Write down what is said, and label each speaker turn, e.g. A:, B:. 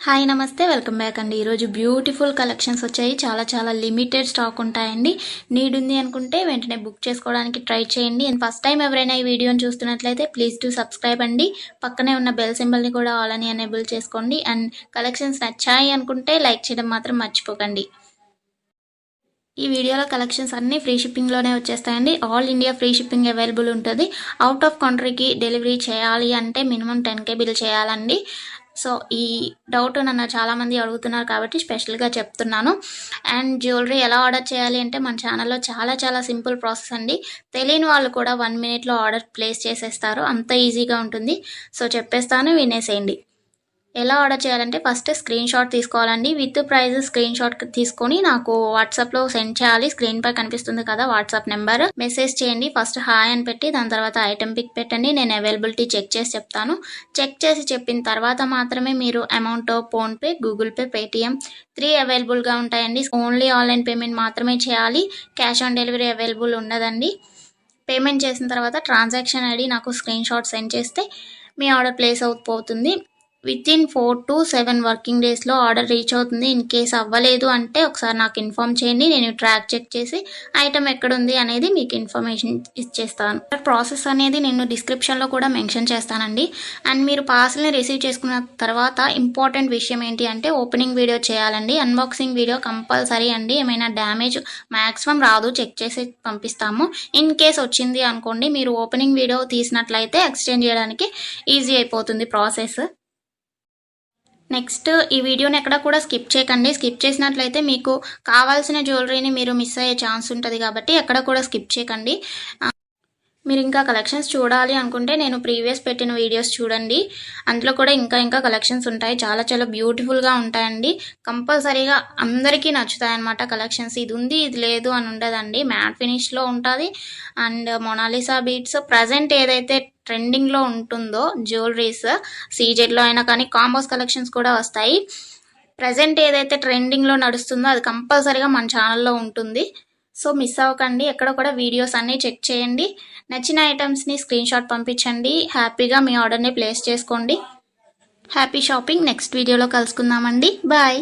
A: Hi నమస్తే welcome back అండి. ఈరోజు బ్యూటిఫుల్ కలెక్షన్స్ వచ్చాయి. చాలా లిమిటెడ్ స్టాక్ ఉంటాయండి. నీడ్ ఉంది అనుకుంటే వెంటనే బుక్ చేసుకోవడానికి ట్రై చేయండి. అండ్ ఫస్ట్ టైం ఎవరైనా ఈ వీడియోని చూస్తున్నట్లయితే ప్లీజ్ టు సబ్స్క్రైబ్ అండి. పక్కనే ఉన్న బెల్ సింబల్ని కూడా ఆల్ అని ఎనేబుల్ చేసుకోండి. అండ్ కలెక్షన్స్ నచ్చాయి అనుకుంటే లైక్ చేయడం మాత్రం మర్చిపోకండి. ఈ వీడియోలో కలెక్షన్స్ అన్నీ ఫ్రీ షిప్పింగ్లోనే వచ్చేస్తాయండి. All India free shipping available ఉంటుంది. అవుట్ ఆఫ్ కంట్రీకి డెలివరీ చేయాలి అంటే మినిమం 10K బిల్ చేయాలండి. సో ఈ డౌట్ నన్ను చాలామంది అడుగుతున్నారు కాబట్టి స్పెషల్గా చెప్తున్నాను. అండ్ జ్యువెలరీ ఎలా ఆర్డర్ చేయాలి అంటే మన ఛానల్లో చాలా సింపుల్ ప్రాసెస్ అండి. తెలియని వాళ్ళు కూడా 1 minute ఆర్డర్ ప్లేస్ చేసేస్తారు. అంత ఈజీగా ఉంటుంది. సో చెప్పేస్తాను, వినేసేయండి. ఎలా ఆర్డర్ చేయాలంటే ఫస్ట్ స్క్రీన్ షాట్ తీసుకోవాలండి. విత్ ప్రైస్ స్క్రీన్ షాట్ తీసుకొని నాకు వాట్సాప్లో సెండ్ చేయాలి. స్క్రీన్ పై కనిపిస్తుంది కదా వాట్సాప్ నెంబర్, మెసేజ్ చేయండి. ఫస్ట్ హాయ్ అని పెట్టి దాని తర్వాత ఐటెం పిక్ పెట్టండి. నేను అవైలబిలిటీ చెక్ చేసి చెప్తాను. చెక్ చేసి చెప్పిన తర్వాత మాత్రమే మీరు amount PhonePe, Google pay, Paytm 3 అవైలబుల్గా ఉంటాయండి. ఓన్లీ ఆన్లైన్ పేమెంట్ మాత్రమే చేయాలి. క్యాష్ ఆన్ డెలివరీ అవైలబుల్ ఉండదండి. పేమెంట్ చేసిన తర్వాత ట్రాన్సాక్షన్ ఐడి నాకు స్క్రీన్ షాట్ సెండ్ చేస్తే మీ ఆర్డర్ ప్లేస్ అవుతుంది. వితిన్ 4 to 7 వర్కింగ్ డేస్లో ఆర్డర్ రీచ్ అవుతుంది. ఇన్ కేస్ అవ్వలేదు అంటే ఒకసారి నాకు ఇన్ఫామ్ చేయండి. నేను ట్రాక్ చెక్ చేసి ఐటమ్ ఎక్కడుంది అనేది మీకు ఇన్ఫర్మేషన్ ఇచ్చేస్తాను. ప్రాసెస్ అనేది నేను డిస్క్రిప్షన్లో కూడా మెన్షన్ చేస్తానండి. అండ్ మీరు పార్సల్ని రిసీవ్ చేసుకున్న తర్వాత ఇంపార్టెంట్ విషయం ఏంటి అంటే ఓపెనింగ్ వీడియో చేయాలండి. అన్బాక్సింగ్ వీడియో కంపల్సరీ అండి. ఏమైనా డ్యామేజ్ మ్యాక్సిమం రాదు, చెక్ చేసి పంపిస్తాము. ఇన్ కేస్ వచ్చింది అనుకోండి, మీరు ఓపెనింగ్ వీడియో తీసినట్లయితే ఎక్స్చేంజ్ చేయడానికి ఈజీ అయిపోతుంది ప్రాసెస్. నెక్స్ట్ ఈ వీడియోని ఎక్కడ కూడా స్కిప్ చేయకండి. స్కిప్ చేసినట్లయితే మీకు కావాల్సిన జ్యువెలరీని మీరు మిస్ అయ్యే ఛాన్స్ ఉంటుంది కాబట్టి ఎక్కడ కూడా స్కిప్ చేయకండి. మీరు ఇంకా కలెక్షన్స్ చూడాలి అనుకుంటే నేను ప్రీవియస్ పెట్టిన వీడియోస్ చూడండి. అందులో కూడా ఇంకా కలెక్షన్స్ ఉంటాయి. చాలా బ్యూటిఫుల్గా ఉంటాయండి. కంపల్సరీగా అందరికీ నచ్చుతాయి అన్నమాట కలెక్షన్స్. ఇది ఉంది ఇది లేదు అని ఉండదండి. మ్యాట్ ఫినిష్లో ఉంటుంది. అండ్ మొనాలిసా బీట్స్ ప్రజెంట్ ఏదైతే ట్రెండింగ్లో ఉంటుందో జ్యువెలరీస్ సీజెడ్లో అయినా కానీ కాంబోస్ కలెక్షన్స్ కూడా వస్తాయి. ప్రజెంట్ ఏదైతే ట్రెండింగ్లో నడుస్తుందో అది కంపల్సరీగా మన ఛానల్లో ఉంటుంది. సో మిస్ అవ్వకండి. ఎక్కడ కూడా వీడియోస్ అన్నీ చెక్ చేయండి. నచ్చిన ఐటమ్స్ని స్క్రీన్ షాట్ పంపించండి. హ్యాపీగా మీ ఆర్డర్ని ప్లేస్ చేసుకోండి. Happy shopping. నెక్స్ట్ వీడియోలో కలుసుకుందామండి. బాయ్.